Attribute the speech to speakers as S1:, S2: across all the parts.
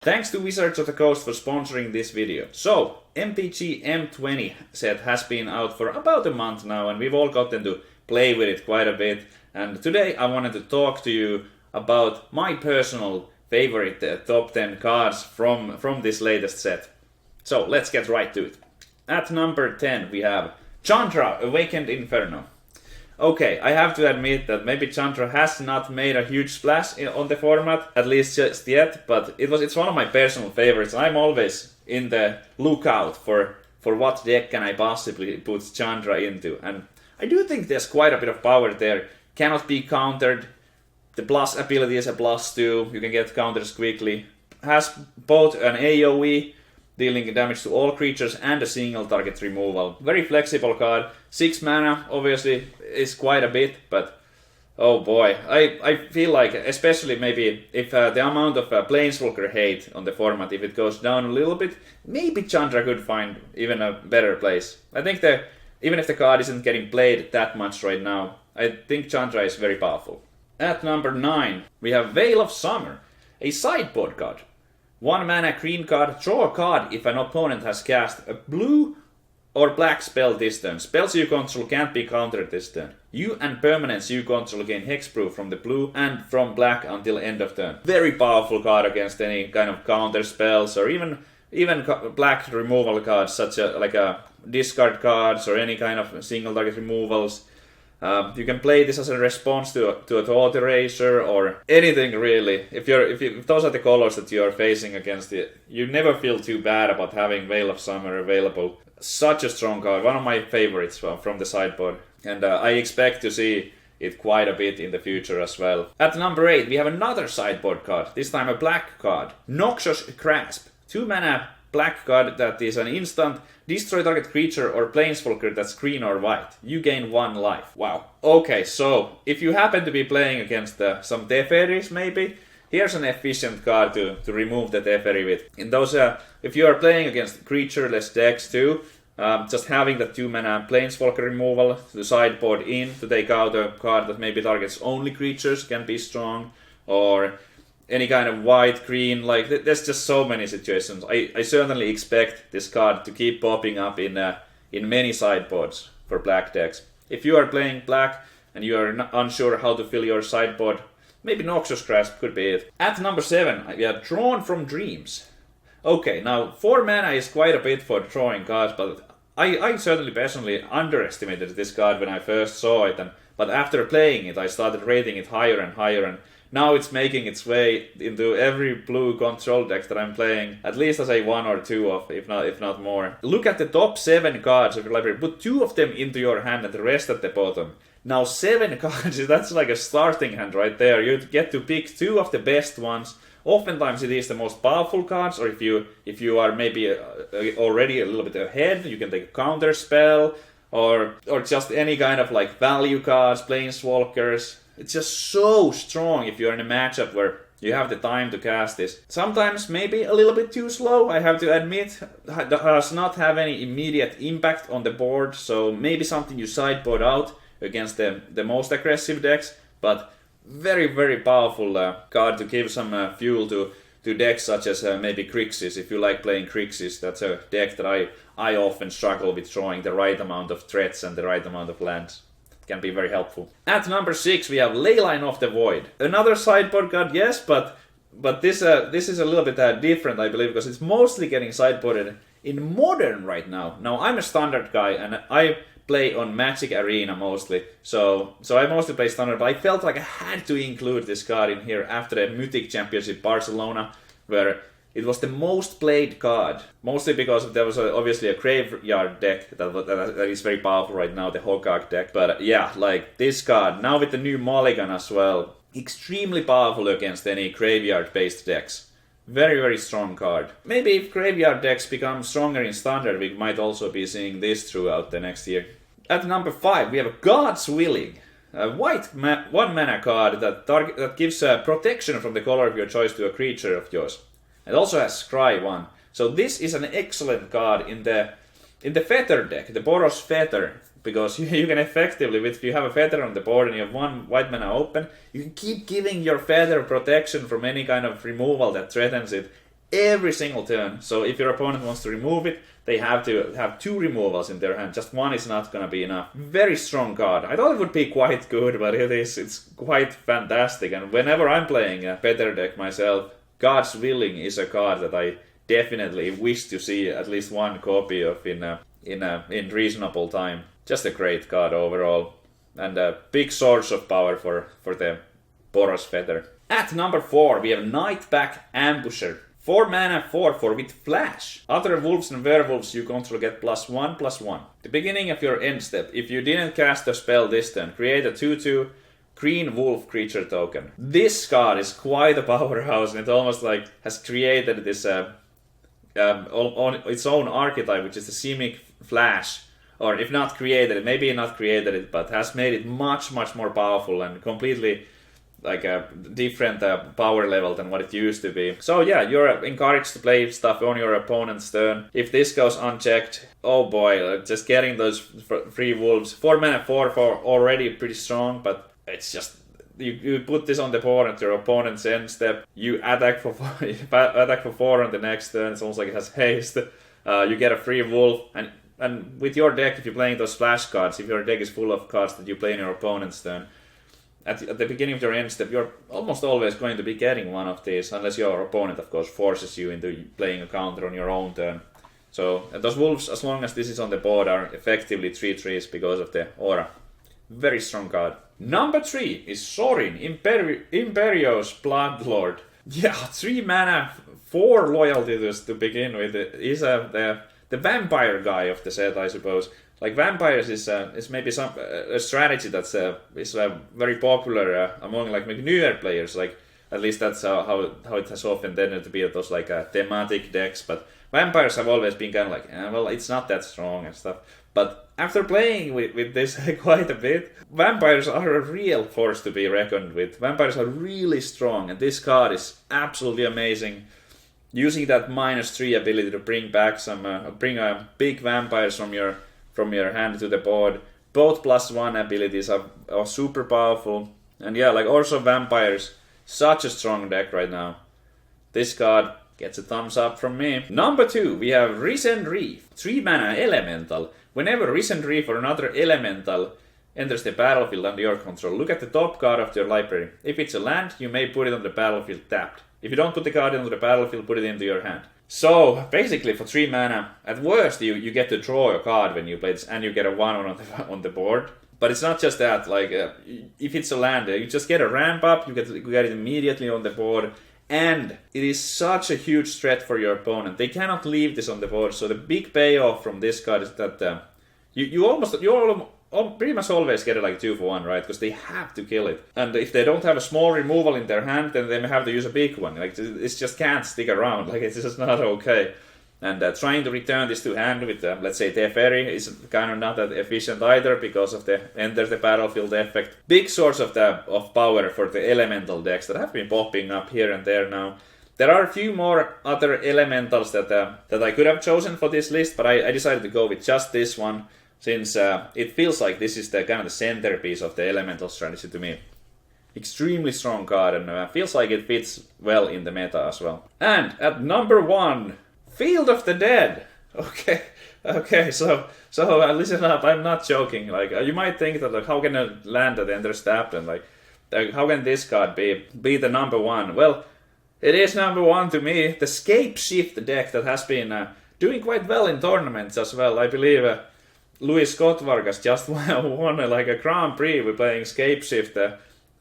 S1: Thanks to Wizards of the Coast for sponsoring this video. So, MTG M20 set has been out for about a month now and we've all gotten to play with it quite a bit. And today I wanted to talk to you about my personal favorite top 10 cards from this latest set. So, let's get right to it. At number 10 we have Chandra, Awakened Inferno. Okay, I have to admit that maybe Chandra has not made a huge splash on the format, at least just yet, but it's one of my personal favorites. I'm always in the lookout for what deck can I possibly put Chandra into, and I do think there's quite a bit of power there. Cannot be countered. The plus ability is a +2, you can get counters quickly. Has both an AoE, dealing damage to all creatures, and a single target removal. Very flexible card. 6 mana, obviously, is quite a bit, but oh boy. I feel like, especially maybe if the amount of Planeswalker hate on the format, if it goes down a little bit, maybe Chandra could find even a better place. I think that even if the card isn't getting played that much right now, I think Chandra is very powerful. At number 9, we have Vale of Summer, a sideboard card. 1 mana green card, draw a card if an opponent has cast a blue or black spell this turn. Spells you control can't be countered this turn. You and permanents you control gain hexproof from the blue and from black until end of turn. Very powerful card against any kind of counter spells or even black removal cards such like a discard cards or any kind of single target removals. You can play this as a response to a Thought Eraser or anything really. If those are the colors that you are facing against it, you never feel too bad about having Vale of Summer available. Such a strong card, one of my favorites from the sideboard, and I expect to see it quite a bit in the future as well. At number 8 we have another sideboard card, this time a black card, Noxious Craft. 2 mana black card that is an instant, destroy target creature or planeswalker that's green or white. You gain 1 life. Wow. Okay, so if you happen to be playing against some Teferis maybe, here's an efficient card to remove the Teferi with. In those, if you are playing against creatureless decks too, just having the 2 mana planeswalker removal to sideboard in to take out a card that maybe targets only creatures can be strong, or any kind of white, green, like there's just so many situations. I certainly expect this card to keep popping up in many sideboards for black decks. If you are playing black and you are unsure how to fill your sideboard, maybe Noxious Craft could be it. At number 7, we are Drawn from Dreams. Okay, now 4 mana is quite a bit for drawing cards, but I certainly personally underestimated this card when I first saw it, but after playing it I started rating it higher and higher, and now it's making its way into every blue control deck that I'm playing, at least as a 1 or 2 of, if not more. Look at the top 7 cards of your library, put 2 of them into your hand and the rest at the bottom. Now 7 cards, that's like a starting hand right there. You get to pick 2 of the best ones. Oftentimes it is the most powerful cards, or if you are maybe already a little bit ahead, you can take a counter spell, or just any kind of like value cards, planeswalkers. It's just so strong if you're in a matchup where you have the time to cast this. Sometimes maybe a little bit too slow, I have to admit. Does not have any immediate impact on the board, so maybe something you sideboard out against the most aggressive decks, but very, very powerful card to give some fuel to decks such as maybe Grixis. If you like playing Grixis, that's a deck that I often struggle with drawing the right amount of threats and the right amount of lands. Can be very helpful. At number 6 we have Leyline of the Void. Another sideboard card, yes, but this is a little bit different, I believe, because it's mostly getting sideboarded in Modern right now. Now I'm a Standard guy and I play on Magic Arena mostly, so I mostly play Standard, but I felt like I had to include this card in here after the Mythic Championship Barcelona, where it was the most played card, mostly because there was obviously a graveyard deck that is very powerful right now, the Hogak deck. But yeah, like this card, now with the new Mulligan as well, extremely powerful against any graveyard-based decks. Very, very strong card. Maybe if graveyard decks become stronger in Standard, we might also be seeing this throughout the next year. At number 5, we have God's Willing. A white 1 mana card that gives protection from the color of your choice to a creature of yours. It also has Scry 1. So this is an excellent card in the Feather deck, the Boros Feather, because you can effectively, if you have a Feather on the board and you have 1 white mana open, you can keep giving your Feather protection from any kind of removal that threatens it every single turn. So if your opponent wants to remove it, they have to have 2 removals in their hand. Just 1 is not gonna be enough. Very strong card. I thought it would be quite good, but it's quite fantastic. And whenever I'm playing a better deck myself, God's Willing is a card that I definitely wish to see at least 1 copy of in reasonable time. Just a great card overall, and a big source of power for the Boros Feather. At number 4, we have Nightback Ambusher. 4 mana, 4/4 with Flash. Other wolves and werewolves you control get +1/+1. The beginning of your end step, if you didn't cast a spell this turn, create a 2/2 green wolf creature token. This card is quite a powerhouse, and it almost like has created this on its own archetype, which is the Simic Flash. Or if not created it, maybe not created it, but has made it much more powerful and completely like a different power level than what it used to be. So yeah, you're encouraged to play stuff on your opponent's turn. If this goes unchecked, oh boy, just getting those free wolves. 4 mana, 4/4 already pretty strong, but it's just you put this on the board at your opponent's end step. You attack for 4 on the next turn. It's almost like it has haste. You get a free wolf, and with your deck, if you're playing those flash cards, if your deck is full of cards that you play in your opponent's turn, at the beginning of your end step, you're almost always going to be getting one of these, unless your opponent, of course, forces you into playing a counter on your own turn. So those wolves, as long as this is on the board, are effectively 3/3s because of the aura. Very strong card. Number 3 is Soaring Imperio's Bloodlord. Yeah, 3 mana, 4 loyalty to begin with. He's the vampire guy of the set, I suppose. Like vampires is maybe a strategy that's is very popular among like newer players. Like at least that's how it has often tended to be those like thematic decks. But vampires have always been kind of like well, it's not that strong and stuff. But after playing with this quite a bit, vampires are a real force to be reckoned with. Vampires are really strong, and this card is absolutely amazing. Using that -3 ability to bring back bring big vampires from your hand to the board. Both +1 abilities are super powerful. And yeah, like also vampires, such a strong deck right now. This card gets a thumbs up from me. Number 2, we have Risen Reef. 3 mana elemental. Whenever Risen Reef or another elemental enters the battlefield under your control, look at the top card of your library. If it's a land, you may put it on the battlefield tapped. If you don't put the card into the battlefield, put it into your hand. So, basically for 3 mana, at worst you get to draw a card when you play this, and you get a 1 on the board. But it's not just that, like, if it's a land, you just get a ramp up, you get it immediately on the board, and it is such a huge threat for your opponent. They cannot leave this on the board, so the big payoff from this card is that you pretty much always get it like 2 for 1, right? Because they have to kill it. And if they don't have a small removal in their hand, then they may have to use a big one. Like, it just can't stick around. Like, it's just not okay. And trying to return this to hand with, let's say, Teferi is kind of not that efficient either because of the enter the battlefield effect. Big source of power for the elemental decks that have been popping up here and there now. There are a few more other elementals that I could have chosen for this list, but I decided to go with just this one, since it feels like this is the kind of the centerpiece of the elemental strategy to me. Extremely strong card, and feels like it fits well in the meta as well. And at number 1, Field of the Dead. Okay, so listen up, I'm not joking. Like, you might think that, like, how can a land that enters tapped, and like how can this card be the number 1? Well, it is number 1 to me. The Scape Shift deck that has been doing quite well in tournaments as well. I believe Louis Scott Vargas just won like a Grand Prix with playing Scape Shift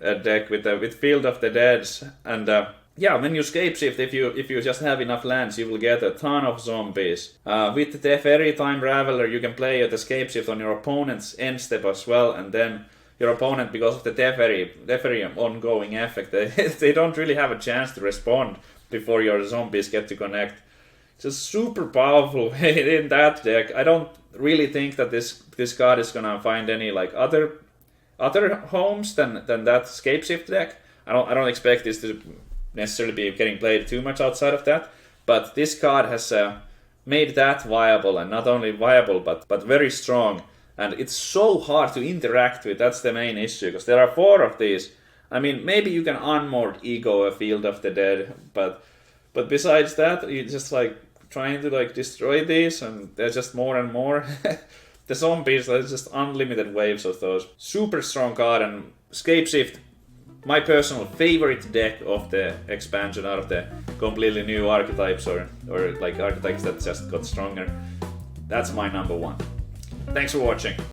S1: deck with Field of the Deads. And yeah, when you Scape Shift, if you just have enough lands, you will get a ton of zombies. With the Teferi Time Raveler, you can play the Scape Shift on your opponent's end step as well, and then your opponent, because of the Teferi ongoing effect, they don't really have a chance to respond before your zombies get to connect. It's a super powerful in that deck. I don't really think that this card is gonna find any like other homes than that Scape Shift deck. I don't expect this to necessarily be getting played too much outside of that. But this card has made that viable, and not only viable but very strong. And it's so hard to interact with. That's the main issue, because there are 4 of these. I mean, maybe you can unmoored Ego a Field of the Dead, but But besides that, you just like trying to like destroy these, and there's just more and more. The zombies, there's just unlimited waves of those. Super strong card, and Scapeshift, my personal favorite deck of the expansion out of the completely new archetypes or like archetypes that just got stronger. That's my number one. Thanks for watching.